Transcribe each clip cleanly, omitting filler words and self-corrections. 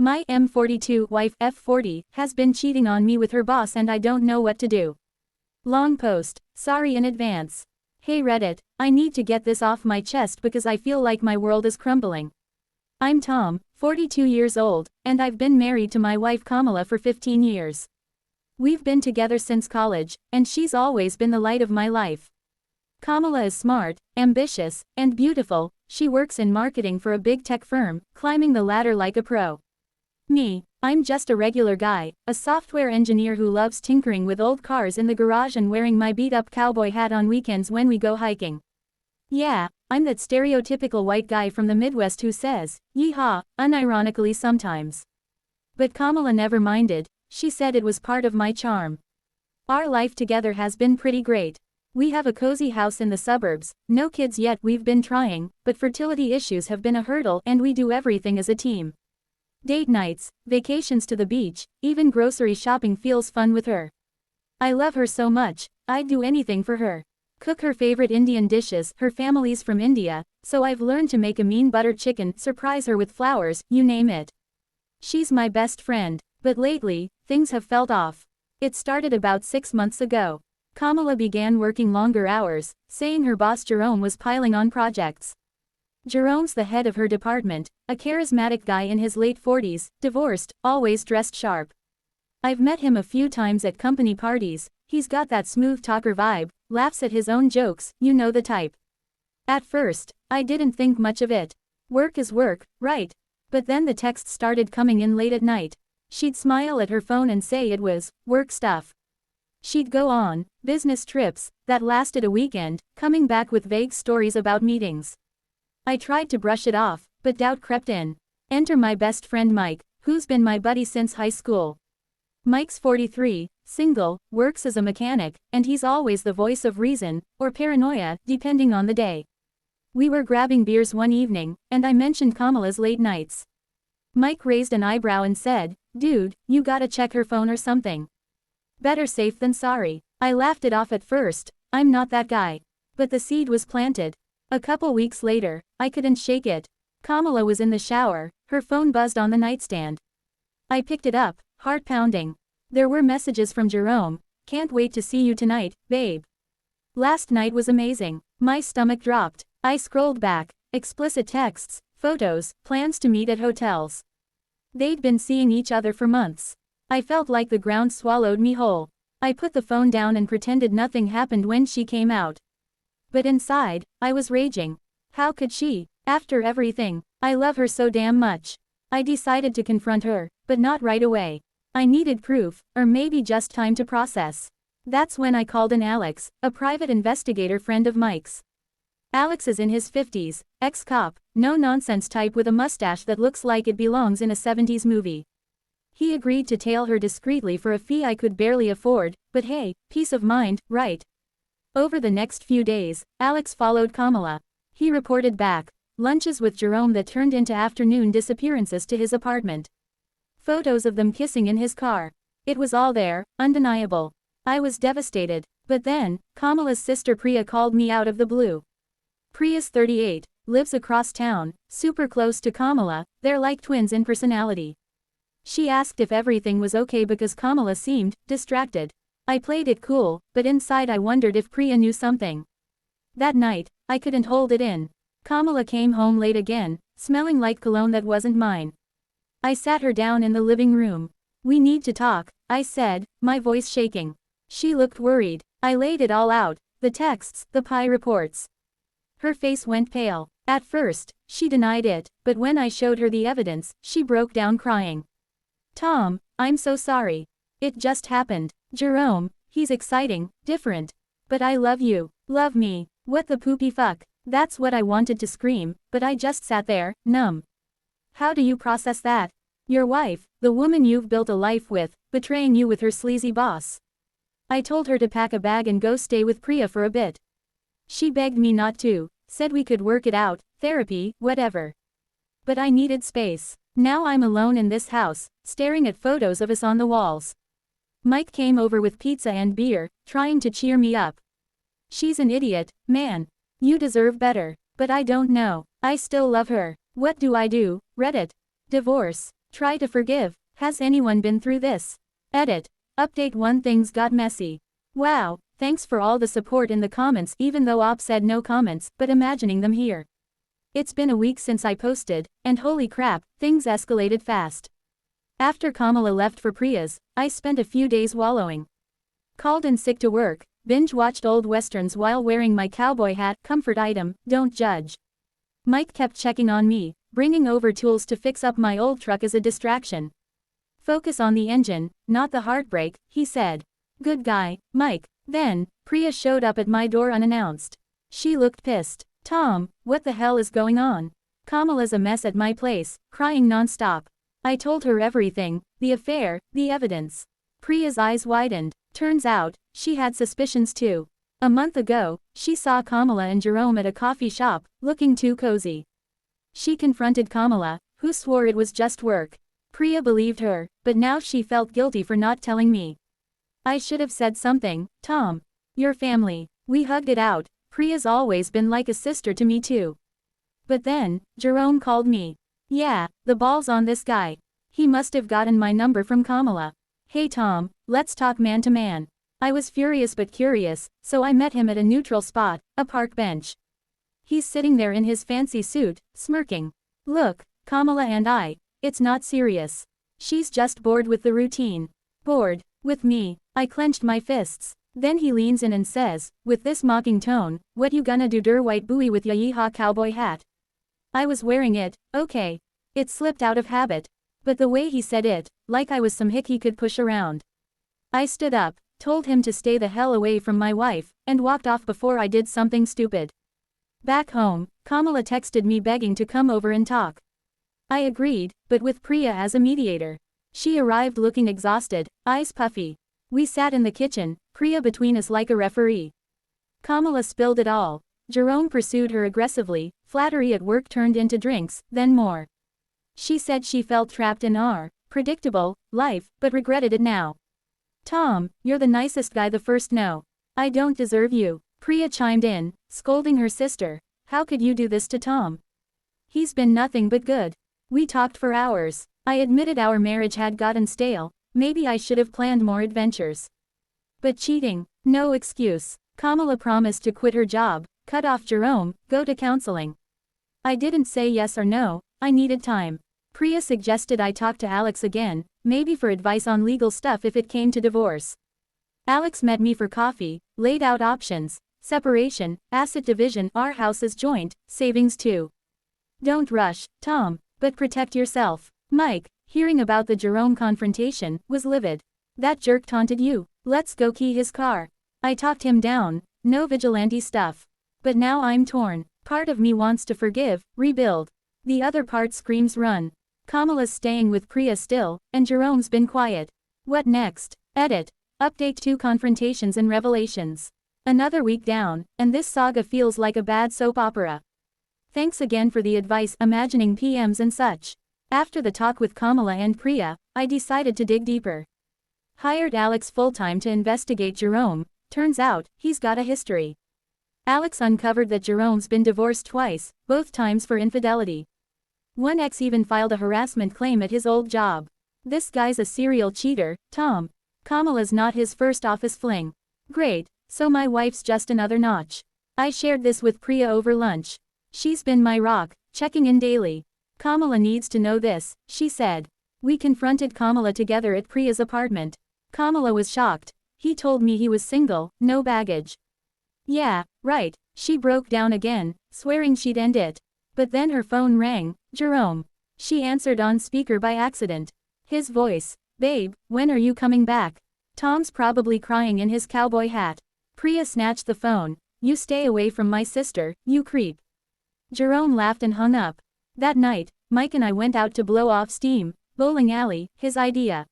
My M42 wife F40 has been cheating on me with her boss and I don't know what to do. Long post. Sorry in advance. Hey Reddit, I need to get this off my chest because I feel like my world is crumbling. I'm Tom, 42 years old, and I've been married to my wife Kamala for 15 years. We've been together since college, and she's always been the light of my life. Kamala is smart, ambitious, and beautiful. She works in marketing for a big tech firm, climbing the ladder like a pro. Me, I'm just a regular guy, a software engineer who loves tinkering with old cars in the garage and wearing my beat-up cowboy hat on weekends when we go hiking. Yeah, I'm that stereotypical white guy from the Midwest who says, "Yeehaw," unironically sometimes. But Kamala never minded. She said it was part of my charm. Our life together has been pretty great. We have a cozy house in the suburbs, no kids yet, we've been trying, but fertility issues have been a hurdle and we do everything as a team. Date nights, vacations to the beach, even grocery shopping feels fun with her. I love her so much, I'd do anything for her. Cook her favorite Indian dishes, her family's from India, so I've learned to make a mean butter chicken, surprise her with flowers, you name it. She's my best friend, but lately, things have felt off. It started about 6 months ago. Kamala began working longer hours, saying her boss Jerome was piling on projects. Jerome's the head of her department, a charismatic guy in his late 40s, divorced, always dressed sharp. I've met him a few times at company parties. He's got that smooth talker vibe, laughs at his own jokes, you know the type. At first, I didn't think much of it. Work is work, right? But then the texts started coming in late at night. She'd smile at her phone and say it was work stuff. She'd go on business trips that lasted a weekend, coming back with vague stories about meetings. I tried to brush it off, but doubt crept in. Enter my best friend Mike, who's been my buddy since high school. Mike's 43, single, works as a mechanic, and he's always the voice of reason, or paranoia, depending on the day. We were grabbing beers one evening, and I mentioned Kamala's late nights. Mike raised an eyebrow and said, "Dude, you gotta check her phone or something." Better safe than sorry. I laughed it off at first, I'm not that guy. But the seed was planted. A couple weeks later, I couldn't shake it. Kamala was in the shower, her phone buzzed on the nightstand. I picked it up, heart pounding. There were messages from Jerome, "Can't wait to see you tonight, babe. Last night was amazing." My stomach dropped. I scrolled back, explicit texts, photos, plans to meet at hotels. They'd been seeing each other for months. I felt like the ground swallowed me whole. I put the phone down and pretended nothing happened when she came out. But inside, I was raging. How could she? After everything, I love her so damn much. I decided to confront her, but not right away. I needed proof, or maybe just time to process. That's when I called in Alex, a private investigator friend of Mike's. Alex is in his 50s, ex-cop, no-nonsense type with a mustache that looks like it belongs in a 70s movie. He agreed to tail her discreetly for a fee I could barely afford, but hey, peace of mind, right? Over the next few days, Alex followed Kamala. He reported back, lunches with Jerome that turned into afternoon disappearances to his apartment. Photos of them kissing in his car. It was all there, undeniable. I was devastated. But then, Kamala's sister Priya called me out of the blue. Priya's 38, lives across town, super close to Kamala, they're like twins in personality. She asked if everything was okay because Kamala seemed distracted. I played it cool, but inside I wondered if Priya knew something. That night, I couldn't hold it in. Kamala came home late again, smelling like cologne that wasn't mine. I sat her down in the living room. "We need to talk," I said, my voice shaking. She looked worried. I laid it all out, the texts, the pie reports. Her face went pale. At first, she denied it, but when I showed her the evidence, she broke down crying. "Tom, I'm so sorry. It just happened. Jerome, he's exciting, different. But I love you. Love me. What the poopy fuck?" That's what I wanted to scream, but I just sat there, numb. How do you process that? Your wife, the woman you've built a life with, betraying you with her sleazy boss. I told her to pack a bag and go stay with Priya for a bit. She begged me not to, said we could work it out, therapy, whatever. But I needed space. Now I'm alone in this house, staring at photos of us on the walls. Mike came over with pizza and beer, trying to cheer me up. "She's an idiot, man. You deserve better." But I don't know. I still love her. What do I do? Reddit. Divorce. Try to forgive. Has anyone been through this? Edit. Update 1. Things got messy. Wow, thanks for all the support in the comments, even though Op said no comments, but imagining them here. It's been a week since I posted, and holy crap, things escalated fast. After Kamala left for Priya's, I spent a few days wallowing. Called in sick to work, binge-watched old westerns while wearing my cowboy hat, comfort item, don't judge. Mike kept checking on me, bringing over tools to fix up my old truck as a distraction. Focus on the engine, not the heartbreak, he said. Good guy, Mike. Then, Priya showed up at my door unannounced. She looked pissed. Tom, what the hell is going on? Kamala's a mess at my place, crying non-stop. I told her everything, the affair, the evidence. Priya's eyes widened. Turns out, she had suspicions too. A month ago, she saw Kamala and Jerome at a coffee shop, looking too cozy. She confronted Kamala, who swore it was just work. Priya believed her, but now she felt guilty for not telling me. I should have said something, Tom. Your family. We hugged it out. Priya's always been like a sister to me too. But then, Jerome called me. Yeah, the ball's on this guy. He must have gotten my number from Kamala. Hey Tom, let's talk man to man. I was furious but curious, so I met him at a neutral spot, a park bench. He's sitting there in his fancy suit, smirking. Look, Kamala and I, it's not serious. She's just bored with the routine. Bored, with me. I clenched my fists. Then he leans in and says, with this mocking tone, what you gonna do der white buoy with ya yeehaw cowboy hat? I was wearing it, okay. It slipped out of habit. But the way he said it, like I was some hick he could push around. I stood up, told him to stay the hell away from my wife, and walked off before I did something stupid. Back home, Kamala texted me begging to come over and talk. I agreed, but with Priya as a mediator. She arrived looking exhausted, eyes puffy. We sat in the kitchen, Priya between us like a referee. Kamala spilled it all. Jerome pursued her aggressively, flattery at work turned into drinks, then more. She said she felt trapped in our predictable life, but regretted it now. Tom, you're the nicest guy the first no. I don't deserve you. Priya chimed in, scolding her sister. How could you do this to Tom? He's been nothing but good. We talked for hours. I admitted our marriage had gotten stale, maybe I should have planned more adventures. But cheating, no excuse. Kamala promised to quit her job, cut off Jerome, go to counseling. I didn't say yes or no, I needed time. Priya suggested I talk to Alex again, maybe for advice on legal stuff if it came to divorce. Alex met me for coffee, laid out options, separation, asset division, our house is joint, savings too. Don't rush, Tom, but protect yourself. Mike, hearing about the Jerome confrontation, was livid. That jerk taunted you, let's go key his car. I talked him down, no vigilante stuff. But now I'm torn. Part of me wants to forgive, rebuild. The other part screams run. Kamala's staying with Priya still, and Jerome's been quiet. What next? Edit. Update 2 confrontations and revelations. Another week down, and this saga feels like a bad soap opera. Thanks again for the advice, imagining PMs and such. After the talk with Kamala and Priya, I decided to dig deeper. Hired Alex full-time to investigate Jerome. Turns out, he's got a history. Alex uncovered that Jerome's been divorced twice, both times for infidelity. One ex even filed a harassment claim at his old job. This guy's a serial cheater, Tom. Kamala's not his first office fling. Great, so my wife's just another notch. I shared this with Priya over lunch. She's been my rock, checking in daily. Kamala needs to know this, she said. We confronted Kamala together at Priya's apartment. Kamala was shocked. He told me he was single, no baggage. Yeah, right, she broke down again, swearing she'd end it. But then her phone rang. Jerome. She answered on speaker by accident. His voice. Babe, when are you coming back? Tom's probably crying in his cowboy hat. Priya snatched the phone. You stay away from my sister, you creep. Jerome laughed and hung up. That night, Mike and I went out to blow off steam. Bowling alley, his idea.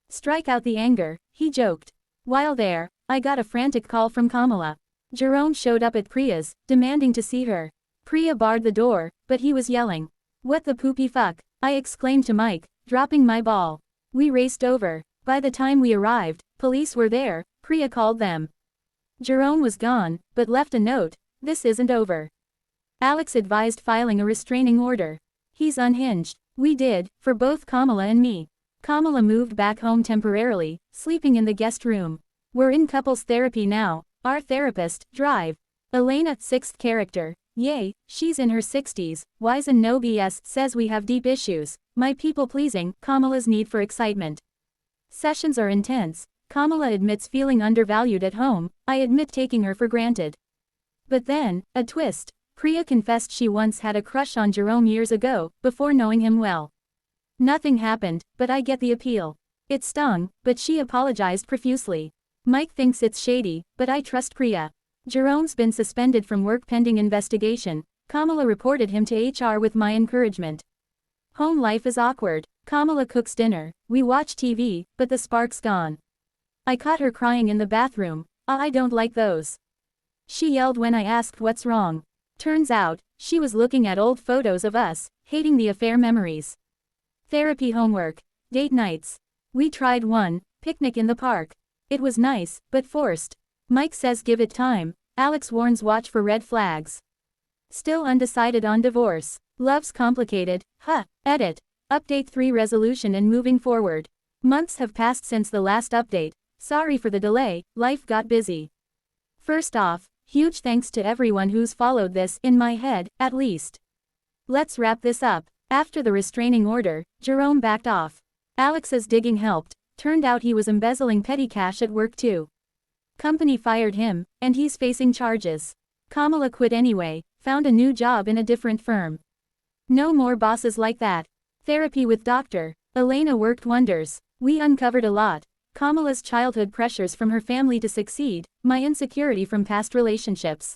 Strike out the anger, he joked. While there, I got a frantic call from Kamala. Jerome showed up at Priya's, demanding to see her. Priya barred the door, but he was yelling. What the poopy fuck? I exclaimed to Mike, dropping my ball. We raced over. By the time we arrived, police were there. Priya called them. Jerome was gone, but left a note. This isn't over. Alex advised filing a restraining order. He's unhinged. We did, for both Kamala and me. Kamala moved back home temporarily, sleeping in the guest room. We're in couples therapy now, our therapist, Drive. Elena, 6th character. Yay, she's in her 60s, wise and no BS, says we have deep issues. My people-pleasing, Kamala's need for excitement. Sessions are intense. Kamala admits feeling undervalued at home, I admit taking her for granted. But then, a twist. Priya confessed she once had a crush on Jerome years ago, before knowing him well. Nothing happened, but I get the appeal. It stung, but she apologized profusely. Mike thinks it's shady, but I trust Priya. Jerome's been suspended from work pending investigation. Kamala reported him to HR with my encouragement. Home life is awkward. Kamala cooks dinner, we watch TV, but the spark's gone. I caught her crying in the bathroom. I don't like those. She yelled when I asked what's wrong. Turns out, she was looking at old photos of us, hating the affair memories. Therapy homework. Date nights. We tried one, picnic in the park. It was nice, but forced. Mike says give it time. Alex warns watch for red flags. Still undecided on divorce. Love's complicated, huh, edit. Update 3 resolution and moving forward. Months have passed since the last update. Sorry for the delay, life got busy. First off, huge thanks to everyone who's followed this, in my head, at least. Let's wrap this up. After the restraining order, Jerome backed off. Alex's digging helped. Turned out he was embezzling petty cash at work too. Company fired him, and he's facing charges. Kamala quit anyway, found a new job in a different firm. No more bosses like that. Therapy with Dr. Elena worked wonders. We uncovered a lot. Kamala's childhood pressures from her family to succeed, my insecurity from past relationships.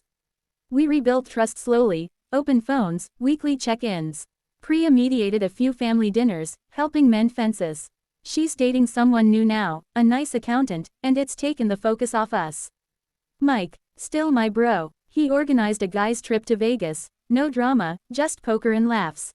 We rebuilt trust slowly, open phones, weekly check-ins. Priya mediated a few family dinners, helping mend fences. She's dating someone new now, a nice accountant, and it's taken the focus off us. Mike, still my bro, he organized a guy's trip to Vegas, no drama, just poker and laughs.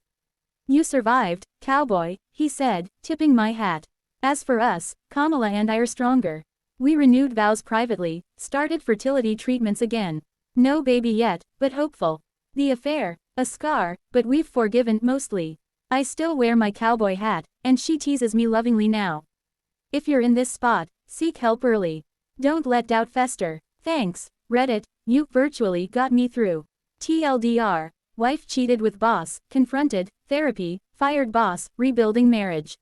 You survived, cowboy, he said, tipping my hat. As for us, Kamala and I are stronger. We renewed vows privately, started fertility treatments again. No baby yet, but hopeful. The affair, a scar, but we've forgiven, mostly. I still wear my cowboy hat, and she teases me lovingly now. If you're in this spot, seek help early. Don't let doubt fester. Thanks, Reddit, you virtually got me through. TLDR, wife cheated with boss, confronted, therapy, fired boss, rebuilding marriage.